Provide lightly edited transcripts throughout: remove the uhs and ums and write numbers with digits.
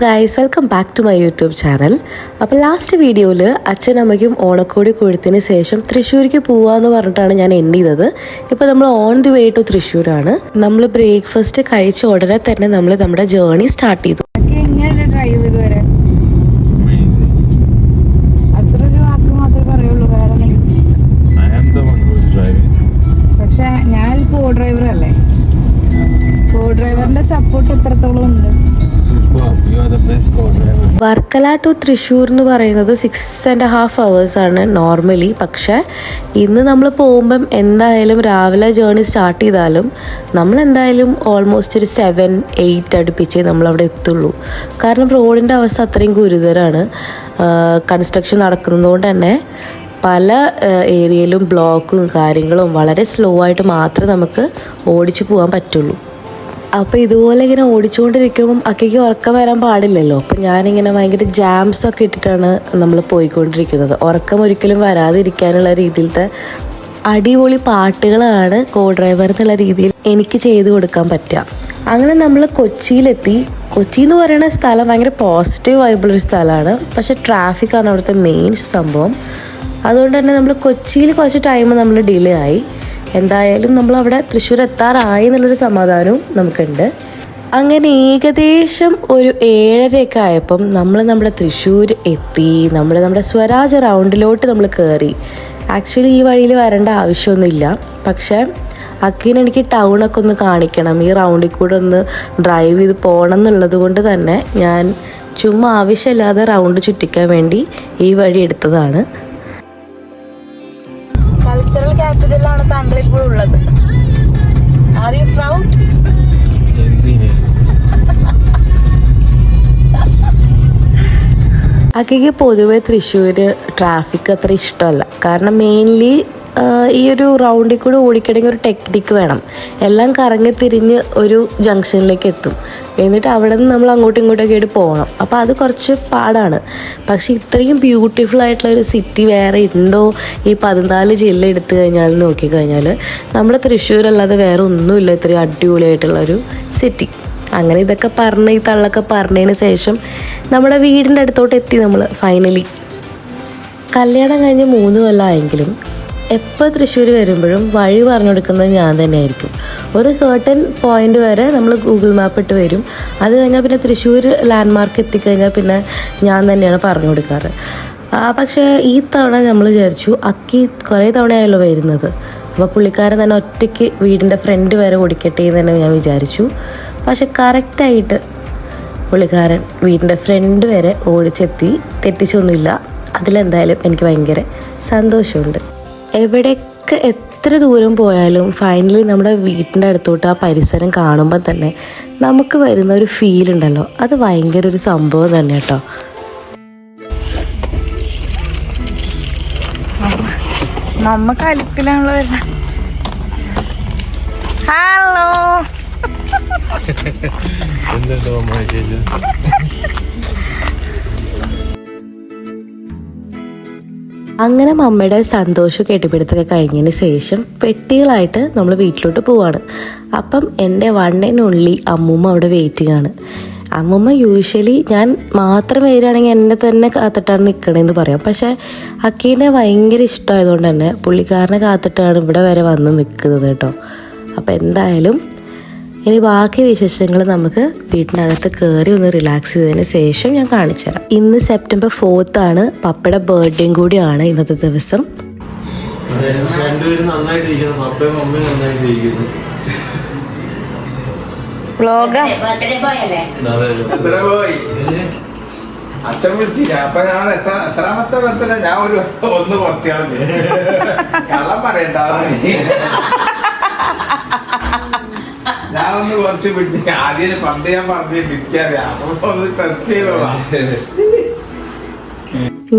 Guys, welcome back to my YouTube channel. അപ്പോൾ last വീഡിയോയിൽ അച്ഛനും അമ്മയ്ക്കും ഓണക്കോടി കൊടുത്തതിന് ശേഷം തൃശ്ശൂർക്ക് പോവാന്ന് പറഞ്ഞിട്ടാണ് ഞാൻ എൻഡ് ചെയ്തത്. ഇപ്പോൾ നമ്മൾ ഓൺ ദി വേ ടു തൃശ്ശൂരാണ്. നമ്മൾ ബ്രേക്ക്ഫാസ്റ്റ് കഴിച്ച ഉടനെ തന്നെ നമ്മൾ നമ്മുടെ ജേർണി സ്റ്റാർട്ട് ചെയ്തു. പക്ഷെ ഞാൻ കോ ഡ്രൈവർ അല്ലേ, കോ ഡ്രൈവറിന്റെ സപ്പോർട്ട് എത്രത്തോളം ഉണ്ട്? വർക്കല ടു തൃശ്ശൂർ എന്ന് പറയുന്നത് 6.5 hours ആണ് നോർമലി. പക്ഷേ ഇന്ന് നമ്മൾ പോകുമ്പം എന്തായാലും രാവിലെ ജേർണി സ്റ്റാർട്ട് ചെയ്താലും നമ്മൾ എന്തായാലും ഓൾമോസ്റ്റ് ഒരു 7-8 അടുപ്പിച്ചേ നമ്മളവിടെ എത്തുള്ളൂ. കാരണം റോഡിൻ്റെ അവസ്ഥ അത്രയും ഗുരുതരമാണ്. കൺസ്ട്രക്ഷൻ നടക്കുന്നതുകൊണ്ട് തന്നെ പല ഏരിയയിലും ബ്ലോക്കും കാര്യങ്ങളും വളരെ സ്ലോ ആയിട്ട് മാത്രമേ നമുക്ക് ഓടിച്ചു പോകാൻ പറ്റുള്ളൂ. അപ്പോൾ ഇതുപോലെ ഇങ്ങനെ ഓടിച്ചുകൊണ്ടിരിക്കുമ്പം അക്കയ്ക്ക് ഉറക്കം വരാൻ പാടില്ലല്ലോ. അപ്പം ഞാനിങ്ങനെ ഭയങ്കര ജാംസൊക്കെ ഇട്ടിട്ടാണ് നമ്മൾ പോയിക്കൊണ്ടിരിക്കുന്നത്. ഉറക്കം ഒരിക്കലും വരാതിരിക്കാനുള്ള രീതിയിലത്തെ അടിപൊളി പാട്ടുകളാണ് കോ ഡ്രൈവർ എന്നുള്ള രീതിയിൽ എനിക്ക് ചെയ്തു കൊടുക്കാൻ പറ്റുക. അങ്ങനെ നമ്മൾ കൊച്ചിയിലെത്തി. കൊച്ചി എന്ന് പറയുന്ന സ്ഥലം ഭയങ്കര പോസിറ്റീവ് വൈബുള്ളൊരു സ്ഥലമാണ്. പക്ഷേ ട്രാഫിക്കാണ് അവിടുത്തെ മെയിൻ സംഭവം. അതുകൊണ്ട് തന്നെ നമ്മൾ കൊച്ചിയിൽ കുറച്ച് ടൈം നമ്മൾ ഡിലേ ആയി. എന്തായാലും നമ്മളവിടെ തൃശ്ശൂർ എത്താറായി എന്നുള്ളൊരു സമാധാനവും നമുക്കുണ്ട്. അങ്ങനെ ഏകദേശം ഒരു 7:30 ആയപ്പം നമ്മൾ നമ്മുടെ തൃശ്ശൂർ എത്തി. നമ്മുടെ സ്വരാജ് റൗണ്ടിലോട്ട് നമ്മൾ കയറി. ആക്ച്വലി ഈ വഴിയിൽ വരേണ്ട ആവശ്യമൊന്നുമില്ല. പക്ഷേ അക്കീന് എനിക്ക് ടൗണൊക്കെ ഒന്ന് കാണിക്കണം, ഈ റൗണ്ടിൽ കൂടെ ഒന്ന് ഡ്രൈവ് ചെയ്ത് പോകണം എന്നുള്ളത് കൊണ്ട് തന്നെ ഞാൻ ചുമ്മാ ആവശ്യമില്ലാതെ റൗണ്ട് ചുറ്റിക്കാൻ വേണ്ടി ഈ വഴി എടുത്തതാണ്. കൾച്ചറൽ ക്യാപിറ്റലാണ് താങ്കൾ ഇപ്പോൾ ഉള്ളത്. Are you proud? അക്കയ്ക്ക് പൊതുവെ തൃശ്ശൂർ ട്രാഫിക് അത്ര ഇഷ്ടമല്ല. കാരണം മെയിൻലി ഈ ഒരു റൗണ്ടിൽ കൂടെ ഓടിക്കണമെങ്കിൽ ഒരു ടെക്നിക്ക് വേണം. എല്ലാം കറങ്ങി തിരിഞ്ഞ് ഒരു ജംഗ്ഷനിലേക്ക് എത്തും. എന്നിട്ട് അവിടെ നിന്ന് നമ്മൾ അങ്ങോട്ടും ഇങ്ങോട്ടൊക്കെ ആയിട്ട് പോകണം. അപ്പോൾ അത് കുറച്ച് പാടാണ്. പക്ഷേ ഇത്രയും ബ്യൂട്ടിഫുൾ ആയിട്ടുള്ള ഒരു സിറ്റി വേറെ ഉണ്ടോ ഈ 14 ജില്ല എടുത്തു കഴിഞ്ഞാൽ നോക്കിക്കഴിഞ്ഞാൽ നമ്മുടെ തൃശ്ശൂരല്ലാതെ വേറെ ഒന്നുമില്ല ഇത്രയും അടിപൊളിയായിട്ടുള്ളൊരു സിറ്റി. അങ്ങനെ ഇതൊക്കെ പറഞ്ഞ് ഈ തള്ളൊക്കെ പറഞ്ഞതിന് ശേഷം നമ്മുടെ വീടിൻ്റെ അടുത്തോട്ട് എത്തി നമ്മൾ ഫൈനലി. കല്യാണം കഴിഞ്ഞ് 3 കൊല്ലമായെങ്കിലും എപ്പോൾ തൃശ്ശൂർ വരുമ്പോഴും വഴി പറഞ്ഞു കൊടുക്കുന്നത് ഞാൻ തന്നെയായിരിക്കും. ഒരു സർട്ടൻ പോയിന്റ് വരെ നമ്മൾ ഗൂഗിൾ മാപ്പ് ഇട്ട് വരും. അത് കഴിഞ്ഞാൽ പിന്നെ തൃശ്ശൂർ ലാൻഡ്മാർക്ക് എത്തിക്കഴിഞ്ഞാൽ പിന്നെ ഞാൻ തന്നെയാണ് പറഞ്ഞു കൊടുക്കാറ്. പക്ഷേ ഈ തവണ നമ്മൾ വിചാരിച്ചു അക്കി കുറേ തവണയായല്ലോ വരുന്നത്, അപ്പോൾ പുള്ളിക്കാരൻ തന്നെ ഒറ്റയ്ക്ക് വീടിൻ്റെ ഫ്രണ്ട് വരെ ഓടിക്കട്ടെ എന്ന് തന്നെ ഞാൻ വിചാരിച്ചു. പക്ഷെ കറക്റ്റായിട്ട് പുള്ളിക്കാരൻ വീടിൻ്റെ ഫ്രണ്ട് വരെ ഓടിച്ചെത്തി, തെറ്റിച്ചൊന്നുമില്ല. അതിലെന്തായാലും എനിക്ക് ഭയങ്കര സന്തോഷമുണ്ട്. എവിടെയൊക്കെ എത്ര ദൂരം പോയാലും ഫൈനലി നമ്മുടെ വീട്ടിൻ്റെ അടുത്തോട്ട് ആ പരിസരം കാണുമ്പോൾ തന്നെ നമുക്ക് വരുന്ന ഒരു ഫീൽ ഉണ്ടല്ലോ, അത് ഭയങ്കര ഒരു സംഭവം തന്നെ കേട്ടോ. നമുക്ക് അലുക്കിലാണല്ലോ വരുന്നത്. ഹലോ അങ്ങനെ മമ്മയുടെ സന്തോഷം കെട്ടിപ്പിടുത്തൊക്കെ കഴിഞ്ഞതിന് ശേഷം പെട്ടികളായിട്ട് നമ്മൾ വീട്ടിലോട്ട് പോവാണ്. അപ്പം എൻ്റെ വണ്ണിനുള്ളി അമ്മൂമ്മ അവിടെ വെയിറ്റിംഗ് ആണ്. അമ്മൂമ്മ യൂഷ്വലി ഞാൻ മാത്രം വരികയാണെങ്കിൽ എന്നെ തന്നെ കാത്തിട്ടാണ് നിൽക്കണമെന്ന് പറയാം. പക്ഷേ അക്കീനെ ഭയങ്കര ഇഷ്ടമായതുകൊണ്ട് തന്നെ പുള്ളിക്കാരനെ കാത്തിട്ടാണ് ഇവിടെ വരെ വന്ന് നിൽക്കുന്നത് കേട്ടോ. അപ്പോൾ എന്തായാലും ഇനി ബാക്കി വിശേഷങ്ങൾ നമുക്ക് വീട്ടിനകത്ത് കയറി ഒന്ന് റിലാക്സ് ചെയ്തതിന് ശേഷം ഞാൻ കാണിച്ചു തരാം. ഇന്ന് September 4th ആണ്. പപ്പയുടെ ബർത്ത്ഡേയും കൂടിയാണ് ഇന്നത്തെ ദിവസം. അച്ഛൻ വിളിച്ചില്ല. അപ്പൊ ഞാൻ എത്രാമത്തെ ബർത്ത്ഡേ ഞാൻ ഒന്ന് കുറച്ച് കള്ളം പറയണ്ട. ഞാനൊന്ന് കുറച്ച് പിടിച്ച് ആദ്യം പണ്ട് ഞാൻ പറഞ്ഞിരിക്കാറിയാം. അപ്പൊ ഒന്ന് ടെസ്റ്റ് ചെയ്തോളാം.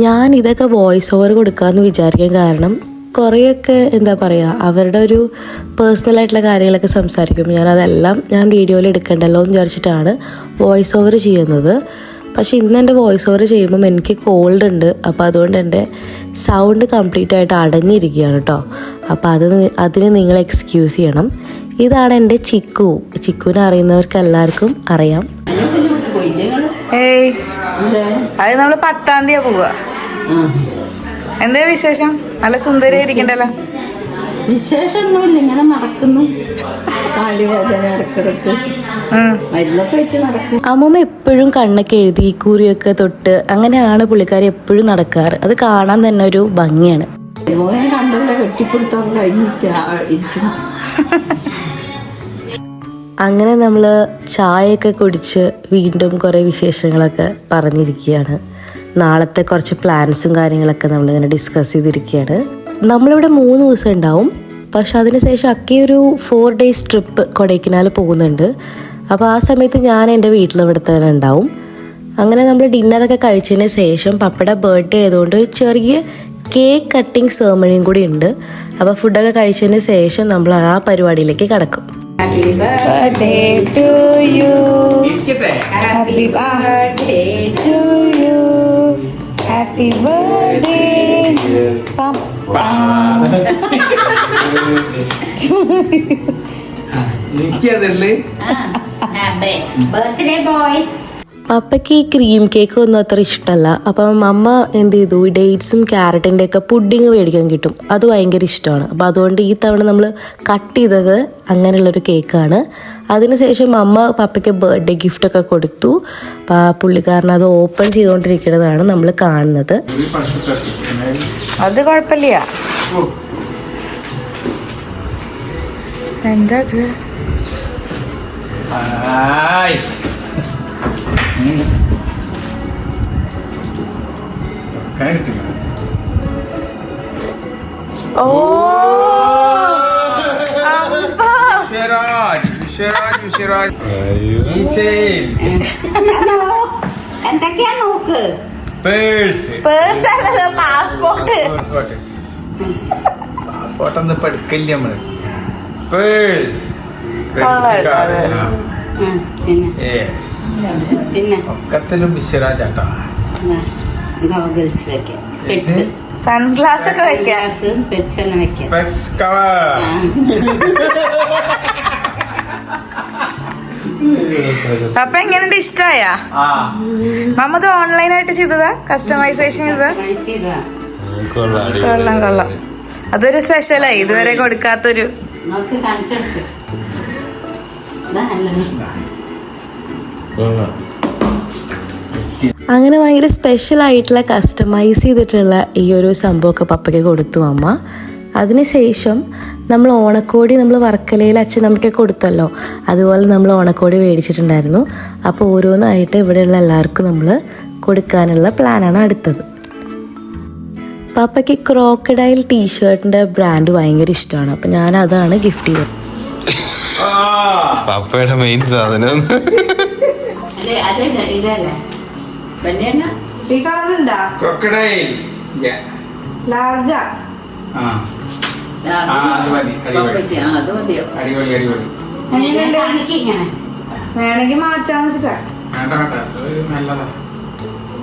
ഞാൻ ഇതൊക്കെ വോയിസ് ഓവർ കൊടുക്കാമെന്ന് വിചാരിക്കാൻ കാരണം കുറേയൊക്കെ എന്താ പറയുക, അവരുടെ ഒരു പേഴ്സണലായിട്ടുള്ള കാര്യങ്ങളൊക്കെ സംസാരിക്കും. ഞാൻ വീഡിയോയിൽ എടുക്കണ്ടല്ലോ എന്ന് വിചാരിച്ചിട്ടാണ് വോയിസ് ഓവർ ചെയ്യുന്നത്. പക്ഷേ ഇന്ന് എൻ്റെ വോയിസ് ഓവർ ചെയ്യുമ്പം എനിക്ക് കോൾഡ് ഉണ്ട്. അപ്പോൾ അതുകൊണ്ട് എൻ്റെ സൗണ്ട് കംപ്ലീറ്റ് ആയിട്ട് അടഞ്ഞിരിക്കുകയാണ് കേട്ടോ. അപ്പോൾ അതിന് നിങ്ങൾ എക്സ്ക്യൂസ് ചെയ്യണം. ഇതാണ് എൻ്റെ ചിക്കുവിനെ അറിയുന്നവർക്ക് എല്ലാവർക്കും അറിയാം. ഏയ് അത് നമ്മള് 10-ാം തീയതി പോവാ. എന്താ വിശേഷം? നല്ല സുന്ദരി ഇരിക്കണ്ടല്ലോ. വിശേഷമൊന്നുമില്ല, ഇങ്ങനെ നടക്കുന്നു. കാലുവേദന ഇടക്കിടക്ക് മരുന്നൊക്കെ വെച്ച് നടക്കും. അമ്മൂമ്മ എപ്പോഴും കണ്ണൊക്കെ എഴുതി കുറിയൊക്കെ തൊട്ട് അങ്ങനെയാണ് പുള്ളിക്കാരി എപ്പോഴും നടക്കാറ്. അത് കാണാൻ തന്നെ ഒരു ഭംഗിയാണ്. മോനെ കണ്ടുള്ള കെട്ടിപ്പിടുത്തൊക്കെ കഴിഞ്ഞിട്ട് ഇരിക്കുന്നു. അങ്ങനെ നമ്മൾ ചായയൊക്കെ കുടിച്ച് വീണ്ടും കുറേ വിശേഷങ്ങളൊക്കെ പറഞ്ഞിരിക്കുകയാണ്. നാളത്തെ കുറച്ച് പ്ലാൻസും കാര്യങ്ങളൊക്കെ നമ്മളിങ്ങനെ ഡിസ്കസ് ചെയ്തിരിക്കുകയാണ്. നമ്മളിവിടെ 3 ദിവസം ഉണ്ടാവും. പക്ഷെ അതിനുശേഷം അക്കിയൊരു 4 days ട്രിപ്പ് കൊടൈക്കനാൽ പോകുന്നുണ്ട്. അപ്പോൾ ആ സമയത്ത് ഞാൻ എൻ്റെ വീട്ടിലിവിടെ തന്നെ ഉണ്ടാവും. അങ്ങനെ നമ്മൾ ഡിന്നറൊക്കെ കഴിച്ചതിന് ശേഷം പപ്പയുടെ ബർത്ത്ഡേ ആയതുകൊണ്ട് ചെറിയ കേക്ക് കട്ടിങ് സെറമണിയും കൂടി ഉണ്ട്. അപ്പോൾ ഫുഡൊക്കെ കഴിച്ചതിന് ശേഷം നമ്മൾ ആ പരിപാടിയിലേക്ക് കടക്കും. Happy birthday to you. Happy birthday to you. Happy birthday പപ്പയ്ക്ക് ഈ ക്രീം കേക്ക് ഒന്നും അത്ര ഇഷ്ടമല്ല. അപ്പം അമ്മ എന്ത് ചെയ്തു, ഈ ഡേറ്റ്സും ക്യാരറ്റിൻ്റെ ഒക്കെ പുഡിങ് മേടിക്കാൻ കിട്ടും, അത് ഭയങ്കര ഇഷ്ടമാണ്. അപ്പം അതുകൊണ്ട് ഈ തവണ നമ്മൾ കട്ട് ചെയ്തത് അങ്ങനെയുള്ളൊരു കേക്കാണ്. അതിനുശേഷം അമ്മ പപ്പയ്ക്ക് ബർത്ത്ഡേ ഗിഫ്റ്റൊക്കെ കൊടുത്തു. പുള്ളിക്കാരൻ അത് ഓപ്പൺ ചെയ്തുകൊണ്ടിരിക്കുന്നതാണ് നമ്മൾ കാണുന്നത്. അത് കുഴപ്പമില്ല. എന്താ ഓ എന്തൊക്കെയാ നോക്ക്. പാസ്പോർട്ട് പാസ്പോർട്ടൊന്നും ഇപ്പൊ എടുക്കില്ല നമ്മള്. പേഴ്സ് പിന്നെ ഒക്കത്തിലും വിശ്വരാജാട്ടാ. ഗോഗിൾസ് വെക്കാം, സ്പെറ്റ്സ്, സൺഗ്ലാസ് ഒക്കെ വെക്കാം, സ്പെറ്റ്സ് എല്ലാം വെക്കാം. Specs cover. പപ്പ എങ്ങനെയുണ്ട്? ഇഷ്ടായ? മമ്മത് ഓൺലൈനായിട്ട് ചെയ്തതാ? കസ്റ്റമൈസേഷൻ ചെയ്തതാ? കൊള്ളാം കൊള്ളാം. അതൊരു സ്പെഷ്യലായി, ഇതുവരെ കൊടുക്കാത്തൊരു. നമുക്ക് കാണിച്ചെടുക്ക്. അങ്ങനെ ഭയങ്കര സ്പെഷ്യൽ ആയിട്ടുള്ള കസ്റ്റമൈസ് ചെയ്തിട്ടുള്ള ഈ ഒരു സംഭവമൊക്കെ പപ്പയ്ക്ക് കൊടുത്തു അമ്മ. അതിനുശേഷം നമ്മൾ ഓണക്കോടി നമ്മൾ വർക്കലയിൽ അച്ഛൻ നമുക്ക് കൊടുത്തല്ലോ, അതുപോലെ നമ്മൾ ഓണക്കോടി മേടിച്ചിട്ടുണ്ടായിരുന്നു. അപ്പോൾ ഓരോന്നായിട്ട് ഇവിടെയുള്ള എല്ലാവർക്കും നമ്മൾ കൊടുക്കാനുള്ള പ്ലാനാണ് അടുത്തത്. പപ്പയ്ക്ക് ക്രോക്കഡൈൽ ടീഷർട്ടിൻ്റെ ബ്രാൻഡ് ഭയങ്കര ഇഷ്ടമാണ്. അപ്പം ഞാൻ അതാണ് ഗിഫ്റ്റ് ചെയ്തത്. പപ്പയുടെ മെയിൻ സാധനം ഇതല്ലേ ഈ കളറുണ്ടാ? ക്രൊക്കഡൈൽ ലാർജാ? അത് മതിയോ? അടിപൊളി അടിപൊളി. വേണമെങ്കിൽ മാറ്റാന്ന് വെച്ചിട്ടാ. നല്ലതാ,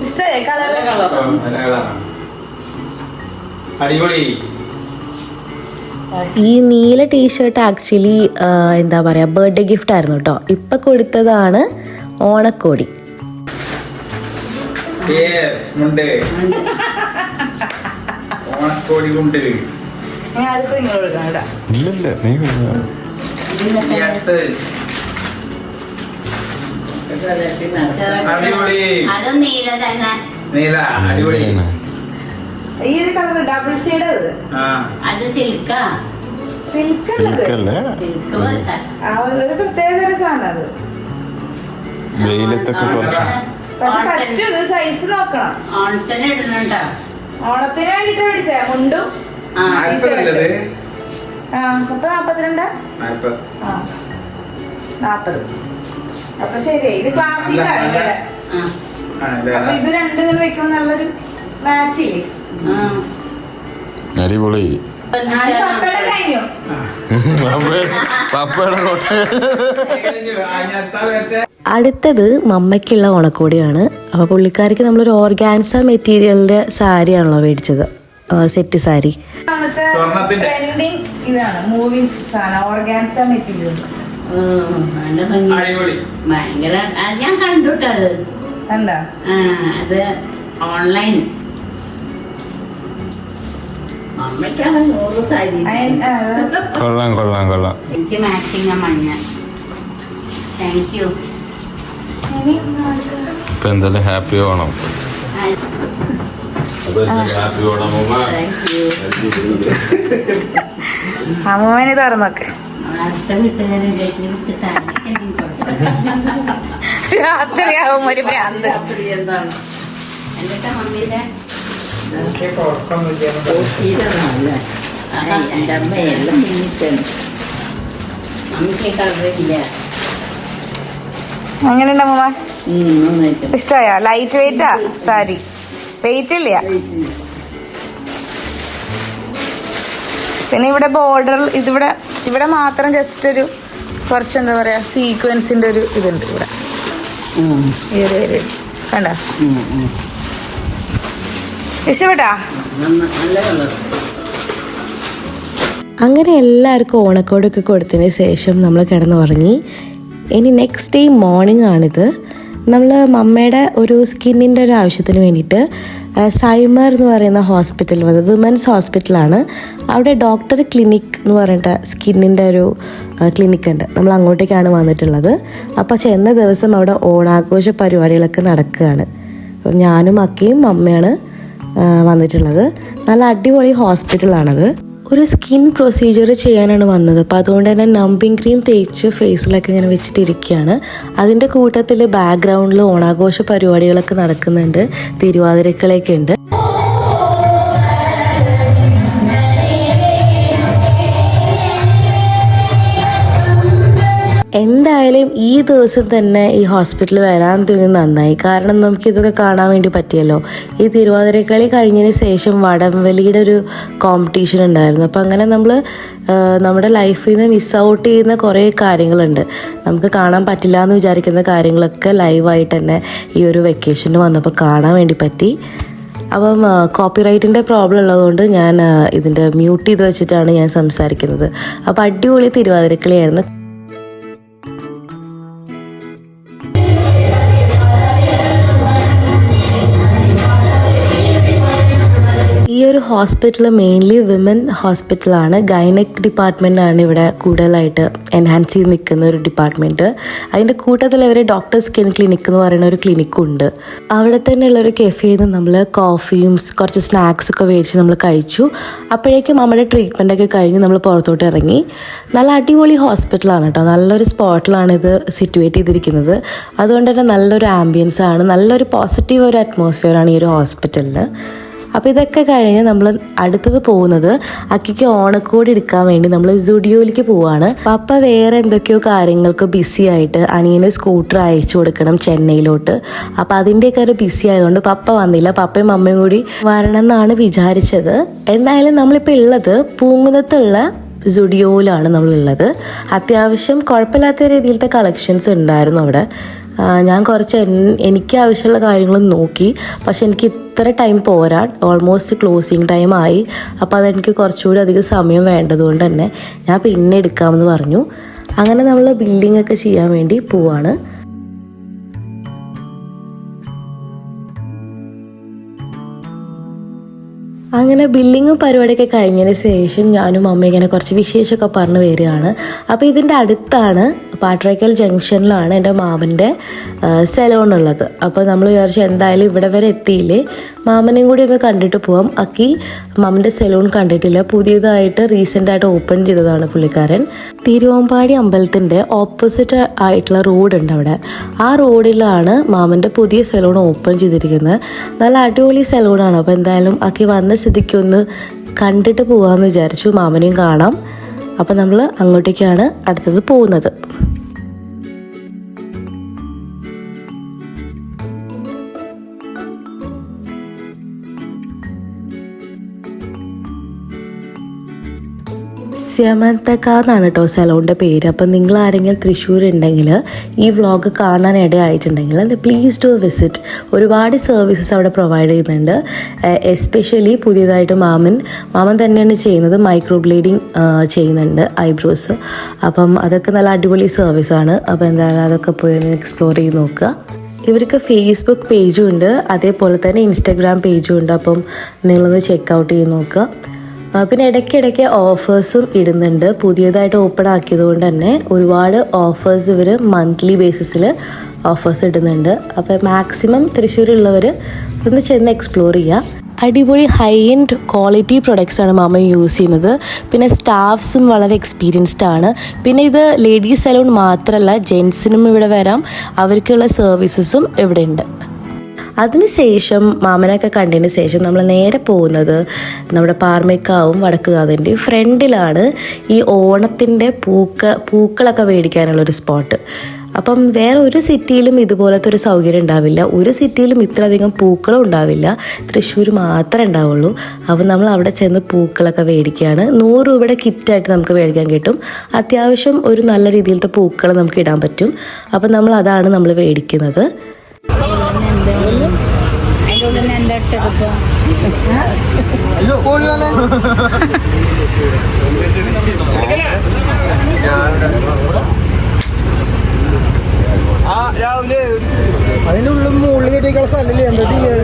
ഇഷ്ടേ കളറ്? അടിപൊളി. ഈ നീല ടീഷർട്ട് ആക്ച്വലി എന്താ പറയുക, ബർത്ത്ഡേ ഗിഫ്റ്റ് ആയിരുന്നു കേട്ടോ. ഇപ്പം കൊടുത്തതാണ് ഓണക്കോടി. ഓണക്കോടി കൊണ്ട് ഞാൻ അടുത്ത് നിങ്ങൾ കൊടുക്കാം കേട്ടോ. ഇല്ലല്ല നീ അടിപൊളി. അതും നീല തന്നെ. നീല അടിപൊളി. ഈ ഒരു കളർ ഡബിൾ ഷെയ്ഡ് അത് സിൽക്കാ. സിൽക്കല്ലേ, സിൽക്ക് പോലത്തെ. ഒരു പ്രത്യേക തരം സാധനം അത്. വെയിലത്തൊക്കെ കുറച്ച് പക്ഷെ പറ്റും, ഇത് സൈസ് നോക്കണം. ഓണത്തിന് ഇടുന്നുണ്ടോ? ഓണത്തിന് വേണ്ടിട്ട് മേടിച്ചേ മുണ്ടും. ആ, അപ്പൊ 42? 40. അപ്പൊ ശരി, ഇത് ക്ലാസിക് ആണ് ഇവിടെ. അപ്പൊ ഇത് രണ്ടും വെക്കുമ്പോ നല്ലൊരു മാച്ചില്ലേ? അടിപൊളി. പപ്പയുടെ കഴിഞ്ഞു. പപ്പയുടെ കൊട്ട. അടുത്തത് മമ്മയ്ക്കുള്ള ഓണക്കോടിയാണ്. അപ്പോൾ പുള്ളിക്കാരിക്ക് നമ്മളൊരു ഓർഗാൻസ മെറ്റീരിയലിൻ്റെ സാരിയാണല്ലോ മേടിച്ചത്, സെറ്റ് സാരി. ട്രെൻഡിങ് ഇതാണ്, മൂവിങ് സാധനം, ഓർഗാൻസ മെറ്റീരിയൽ. ഭയങ്കര ഞാൻ കണ്ടുട്ടത്. കണ്ടോ? അത് ഓൺലൈൻ അമ്മയ്ക്കാണ് 100 സാരി. കൊള്ളാം കൊള്ളാം കൊള്ളാം. എനിക്ക് മാച്ചിങ് മഞ്ഞ. Thank you. ഇപ്പൊ എന്തായാലും happy Onam. Happy Onam thank you. അമ്മേനെ തുറന്നോക്ക്. അടുത്ത വീട്ടുകാരെ രാത്രിയാവും ഒരു ഭ്രാന്ത്. എന്നിട്ട് മമ്മിയുടെ മമ്മിക്ക് കളറില്ല. അങ്ങനെയുണ്ട് അമ്മ? ഇഷ്ടമായ? ലൈറ്റ് വെയിറ്റാ സാരി? വെയിറ്റ് ഇല്ല. പിന്നെ ഇവിടെ ബോർഡർ ഇവിടെ മാത്രം ജസ്റ്റ് ഒരു കുറച്ച് എന്താ പറയാ സീക്വൻസിന്റെ ഒരു ഇതുണ്ട് ഇവിടെ. ഈ ഒരു ഏരിയ കണ്ടോ? ഇഷ്ടപ്പെട്ടാ? നല്ല കളർ. അങ്ങനെ എല്ലാവർക്കും ഓണക്കോടൊക്കെ കൊടുത്തതിന് ശേഷം നമ്മൾ കിടന്നുറങ്ങി. ഇനി നെക്സ്റ്റ് ഡേ മോർണിംഗ് ആണിത്. നമ്മൾ മമ്മയുടെ ഒരു സ്കിന്നിൻ്റെ ഒരു ആവശ്യത്തിന് വേണ്ടിയിട്ട് സൈമർ എന്ന് പറയുന്ന ഹോസ്പിറ്റൽ വന്നത് വിമൻസ് ഹോസ്പിറ്റലാണ്. അവിടെ ഡോക്ടർ ക്ലിനിക് എന്ന് പറഞ്ഞിട്ട് സ്കിന്നിൻ്റെ ഒരു ക്ലിനിക്ക് ഉണ്ട്. നമ്മൾ അങ്ങോട്ടേക്കാണ് വന്നിട്ടുള്ളത്. അപ്പോൾ ചെന്ന ദിവസം അവിടെ ഓണാഘോഷ പരിപാടികളൊക്കെ നടക്കുകയാണ്. അപ്പം ഞാനും അക്കയും അമ്മയാണ് വന്നിട്ടുള്ളത്. നല്ല അടിപൊളി ഹോസ്പിറ്റലാണത്. ഒരു സ്കിൻ പ്രൊസീജിയർ ചെയ്യാനാണ് വന്നത്. അപ്പോൾ അതുകൊണ്ട് തന്നെ നമ്പിങ് ക്രീം തേച്ച് ഫേസിലൊക്കെ ഇങ്ങനെ വെച്ചിട്ടിരിക്കുകയാണ്. അതിൻ്റെ കൂട്ടത്തിൽ ബാക്ക്ഗ്രൗണ്ടിൽ ഓണാഘോഷ പരിപാടികളൊക്കെ നടക്കുന്നുണ്ട്. തിരുവാതിരക്കളയൊക്കെ ഉണ്ട്. എന്തായാലും ഈ ദിവസം തന്നെ ഈ ഹോസ്പിറ്റലിൽ വരാൻ തോന്നി നന്നായി. കാരണം നമുക്കിതൊക്കെ കാണാൻ വേണ്ടി പറ്റിയല്ലോ. ഈ തിരുവാതിരക്കളി കഴിഞ്ഞതിന് ശേഷം വടംവലിയുടെ ഒരു കോമ്പറ്റീഷൻ ഉണ്ടായിരുന്നു. അപ്പോൾ അങ്ങനെ നമ്മൾ നമ്മുടെ ലൈഫിൽ നിന്ന് മിസ് ഔട്ട് ചെയ്യുന്ന കുറേ കാര്യങ്ങളുണ്ട്. നമുക്ക് കാണാൻ പറ്റില്ല എന്ന് വിചാരിക്കുന്ന കാര്യങ്ങളൊക്കെ ലൈവായിട്ട് തന്നെ ഈ ഒരു വെക്കേഷന് വന്നപ്പോൾ കാണാൻ വേണ്ടി പറ്റി. അപ്പം കോപ്പിറൈറ്റിൻ്റെ പ്രോബ്ലം ഉള്ളതുകൊണ്ട് ഞാൻ ഇതിൻ്റെ മ്യൂട്ട് ചെയ്ത് വെച്ചിട്ടാണ് ഞാൻ സംസാരിക്കുന്നത്. അപ്പോൾ അടിപൊളി തിരുവാതിരക്കളിയായിരുന്നു. ഈ ഒരു ഹോസ്പിറ്റൽ മെയിൻലി വിമൻ ഹോസ്പിറ്റലാണ്. ഗൈനക് ഡിപ്പാർട്ട്മെൻറ്റാണ് ഇവിടെ കൂടുതലായിട്ട് എൻഹാൻസ് ചെയ്ത് നിൽക്കുന്ന ഒരു ഡിപ്പാർട്ട്മെൻറ്റ്. അതിൻ്റെ കൂട്ടത്തിൽ അവർ ഡോക്ടർ സ്കിൻ ക്ലിനിക്ക് എന്ന് പറയുന്ന ഒരു ക്ലിനിക്കും ഉണ്ട്. അവിടെ തന്നെയുള്ളൊരു കെഫേയിൽ നിന്ന് നമ്മൾ കോഫിയും കുറച്ച് സ്നാക്സൊക്കെ മേടിച്ച് നമ്മൾ കഴിച്ചു. അപ്പോഴേക്കും നമ്മുടെ ട്രീറ്റ്മെൻറ്റൊക്കെ കഴിഞ്ഞ് നമ്മൾ പുറത്തോട്ട് ഇറങ്ങി. നല്ല അടിപൊളി ഹോസ്പിറ്റലാണ് കേട്ടോ. നല്ലൊരു സ്പോട്ടിലാണ് ഇത് സിറ്റുവേറ്റ് ചെയ്തിരിക്കുന്നത്. അതുകൊണ്ട് തന്നെ നല്ലൊരു ആംബിയൻസ് ആണ്, നല്ലൊരു പോസിറ്റീവ് ഒരു അറ്റ്മോസ്ഫിയറാണ് ഈ ഒരു ഹോസ്പിറ്റലിൽ. അപ്പോൾ ഇതൊക്കെ കഴിഞ്ഞ് നമ്മൾ അടുത്തത് പോകുന്നത് അക്കിക്ക് ഓണക്കോടി എടുക്കാൻ വേണ്ടി നമ്മൾ സ്റ്റുഡിയോയിലേക്ക് പോവാണ്. പപ്പ വേറെ എന്തൊക്കെയോ കാര്യങ്ങൾക്ക് ബിസി ആയിട്ട് അനിയന് സ്കൂട്ടർ അയച്ചു കൊടുക്കണം ചെന്നൈയിലോട്ട്. അപ്പോൾ അതിൻ്റെയൊക്കെ ഒരു ബിസി ആയതുകൊണ്ട് പപ്പ വന്നില്ല. പപ്പയും അമ്മയും കൂടി വരണം എന്നാണ് വിചാരിച്ചത്. എന്തായാലും നമ്മളിപ്പോൾ ഉള്ളത് പൂങ്കുന്നത്തുള്ള സ്റ്റുഡിയോയിലാണ് നമ്മളുള്ളത്. അത്യാവശ്യം കുഴപ്പമില്ലാത്ത രീതിയിലത്തെ കളക്ഷൻസ് ഉണ്ടായിരുന്നു അവിടെ. ഞാൻ കുറച്ച് എനിക്ക് ആവശ്യമുള്ള കാര്യങ്ങൾ നോക്കി. പക്ഷെ എനിക്ക് ഇത്ര ടൈം പോരാ, ഓൾമോസ്റ്റ് ക്ലോസിങ് ടൈം ആയി. അപ്പോൾ അതെനിക്ക് കുറച്ചുകൂടി അധികം സമയം വേണ്ടതുകൊണ്ട് തന്നെ ഞാൻ പിന്നെ എടുക്കാമെന്ന് പറഞ്ഞു. അങ്ങനെ നമ്മൾ ബില്ലിംഗ് ഒക്കെ ചെയ്യാൻ വേണ്ടി പോവാണ്. അങ്ങനെ ബില്ലിങ്ങും പരിപാടിയൊക്കെ കഴിഞ്ഞതിന് ശേഷം ഞാനും അമ്മ ഇങ്ങനെ കുറച്ച് വിശേഷമൊക്കെ പറഞ്ഞ് വരികയാണ്. അപ്പോൾ ഇതിൻ്റെ അടുത്താണ്, പാട്രേക്കൽ ജംഗ്ഷനിലാണ് എൻ്റെ മാമൻ്റെ സെലോൺ ഉള്ളത്. അപ്പോൾ നമ്മൾ വിചാരിച്ചു എന്തായാലും ഇവിടെ വരെ എത്തിയില്ലേ, മാമനെയും കൂടി ഒന്ന് കണ്ടിട്ട് പോവാം. അക്കി മാമൻ്റെ സെലോൺ കണ്ടിട്ടില്ല, പുതിയതായിട്ട് റീസെൻ്റായിട്ട് ഓപ്പൺ ചെയ്തതാണ് പുള്ളിക്കാരൻ. തിരുവമ്പാടി അമ്പലത്തിൻ്റെ ഓപ്പോസിറ്റ് ആയിട്ടുള്ള റോഡുണ്ട് അവിടെ. ആ റോഡിലാണ് മാമൻ്റെ പുതിയ സെലോൺ ഓപ്പൺ ചെയ്തിരിക്കുന്നത്. നല്ല അടിപൊളി സെലോണാണ്. അപ്പോൾ എന്തായാലും അക്കി വന്ന സ്ഥിതിക്കൊന്ന് കണ്ടിട്ട് പോകാമെന്ന് വിചാരിച്ചു, മാമനെയും കാണാം. അപ്പോൾ നമ്മൾ അങ്ങോട്ടേക്കാണ് അടുത്തത് പോകുന്നത്. സ്യമന്തക എന്നാണ് കേട്ടോ സലോണിൻ്റെ പേര്. അപ്പം നിങ്ങൾ ആരെങ്കിലും തൃശ്ശൂർ ഉണ്ടെങ്കിൽ ഈ വ്ളോഗ് കാണാൻ ഇടയായിട്ടുണ്ടെങ്കിൽ പ്ലീസ് ഡു വിസിറ്റ്. ഒരുപാട് സർവീസസ് അവിടെ പ്രൊവൈഡ് ചെയ്യുന്നുണ്ട്. എസ്പെഷ്യലി പുതിയതായിട്ട് മാമൻ തന്നെയാണ് ചെയ്യുന്നത്, മൈക്രോ ബ്ലേഡിങ് ചെയ്യുന്നുണ്ട് ഐബ്രോസ്. അപ്പം അതൊക്കെ നല്ല അടിപൊളി സർവീസാണ്. അപ്പോൾ എന്തായാലും അതൊക്കെ പോയി ഒന്ന് എക്സ്പ്ലോർ ചെയ്ത് നോക്കുക. ഇവർക്ക് ഫേസ്ബുക്ക് പേജും ഉണ്ട്, അതേപോലെ തന്നെ ഇൻസ്റ്റാഗ്രാം പേജും ഉണ്ട്. അപ്പം നിങ്ങളൊന്ന് ചെക്കൗട്ട് ചെയ്ത് നോക്കുക. പിന്നെ ഇടയ്ക്കിടയ്ക്ക് ഓഫേഴ്സും ഇടുന്നുണ്ട്. പുതിയതായിട്ട് ഓപ്പൺ ആക്കിയതുകൊണ്ട് തന്നെ ഒരുപാട് ഓഫേഴ്സ് ഇവർ മന്ത്ലി ബേസിസിൽ ഓഫേഴ്സ് ഇടുന്നുണ്ട്. അപ്പോൾ മാക്സിമം തൃശ്ശൂരുള്ളവർ ഒന്ന് ചെന്ന് എക്സ്പ്ലോർ ചെയ്യുക. അടിപൊളി ഹൈ എൻഡ് ക്വാളിറ്റി പ്രൊഡക്ട്സ് ആണ് മാമ യൂസ് ചെയ്യുന്നത്. പിന്നെ സ്റ്റാഫ്സും വളരെ എക്സ്പീരിയൻസ്ഡ് ആണ്. പിന്നെ ഇത് ലേഡീസ് സലൂൺ മാത്രമല്ല, ജെൻസിനും ഇവിടെ വരാം. അവർക്കുള്ള സർവീസസും ഇവിടെ ഉണ്ട്. അതിനുശേഷം മാമനൊക്കെ കണ്ടതിന് ശേഷം നമ്മൾ നേരെ പോകുന്നത് നമ്മുടെ പാർമേക്കാവും വടക്കുനാഥൻ്റെയും ഫ്രണ്ടിലാണ് ഈ ഓണത്തിൻ്റെ പൂക്കളൊക്കെ മേടിക്കാനുള്ളൊരു സ്പോട്ട്. അപ്പം വേറെ ഒരു സിറ്റിയിലും ഇതുപോലത്തെ ഒരു സൗകര്യം ഉണ്ടാവില്ല. ഒരു സിറ്റിയിലും ഇത്രയധികം പൂക്കളും ഉണ്ടാവില്ല. തൃശ്ശൂർ മാത്രമേ ഉണ്ടാവുള്ളൂ. അപ്പം നമ്മൾ അവിടെ ചെന്ന് പൂക്കളൊക്കെ മേടിക്കുകയാണ്. 100 രൂപയുടെ കിറ്റായിട്ട് നമുക്ക് മേടിക്കാൻ കിട്ടും. അത്യാവശ്യം ഒരു നല്ല രീതിയിലത്തെ പൂക്കൾ നമുക്ക് ഇടാൻ പറ്റും. അപ്പം നമ്മൾ അതാണ് നമ്മൾ മേടിക്കുന്നത്. അതിനുള്ള മുകളിൽ കയറ്റിയേക്കുള്ള സ്ഥലല്ലേ, എന്താ ചെയ്യാ?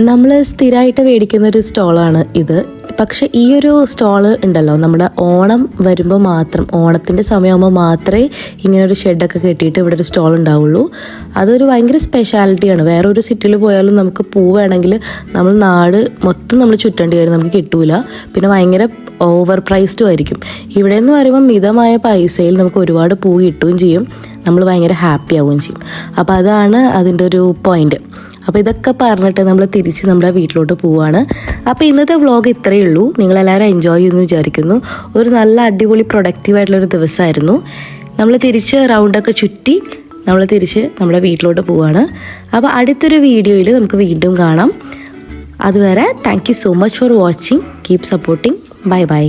നമ്മൾ സ്ഥിരമായിട്ട് മേടിക്കുന്ന ഒരു സ്റ്റോളാണ് ഇത്. പക്ഷെ ഈ ഒരു സ്റ്റോള് ഉണ്ടല്ലോ, നമ്മുടെ ഓണം വരുമ്പോൾ മാത്രം, ഓണത്തിൻ്റെ സമയമാകുമ്പോൾ മാത്രമേ ഇങ്ങനൊരു ഷെഡൊക്കെ കെട്ടിയിട്ട് ഇവിടെ ഒരു സ്റ്റോൾ ഉണ്ടാവുള്ളൂ. അതൊരു ഭയങ്കര സ്പെഷ്യാലിറ്റിയാണ്. വേറെ ഒരു സിറ്റിയിൽ പോയാലും നമുക്ക് പൂ വേണമെങ്കിൽ നമ്മൾ നാട് മൊത്തം നമ്മൾ ചുറ്റേണ്ടി വരും, നമുക്ക് കിട്ടൂല. പിന്നെ ഭയങ്കര ഓവർ പ്രൈസ്ഡും ആയിരിക്കും. ഇവിടെ എന്ന് പറയുമ്പോൾ മിതമായ പൈസയിൽ നമുക്ക് ഒരുപാട് പൂ കിട്ടുകയും ചെയ്യും, നമ്മൾ ഭയങ്കര ഹാപ്പി ആവുകയും ചെയ്യും. അപ്പോൾ അതാണ് അതിൻ്റെ ഒരു പോയിന്റ്. അപ്പോൾ ഇതൊക്കെ പറഞ്ഞിട്ട് നമ്മൾ തിരിച്ച് നമ്മുടെ വീട്ടിലോട്ട് പോവുകയാണ്. അപ്പോൾ ഇന്നത്തെ വ്ളോഗ് ഇത്രയേ ഉള്ളൂ. നിങ്ങളെല്ലാവരും എൻജോയ് ചെയ്യുമെന്ന് വിചാരിക്കുന്നു. ഒരു നല്ല അടിപൊളി പ്രൊഡക്റ്റീവായിട്ടുള്ളൊരു ദിവസമായിരുന്നു. നമ്മൾ തിരിച്ച് റൗണ്ടൊക്കെ ചുറ്റി നമ്മൾ തിരിച്ച് നമ്മുടെ വീട്ടിലോട്ട് പോവുകയാണ്. അപ്പോൾ അടുത്തൊരു വീഡിയോയിൽ നമുക്ക് വീണ്ടും കാണാം. അതുവരെ thank you so much for watching. Keep supporting. Bye bye.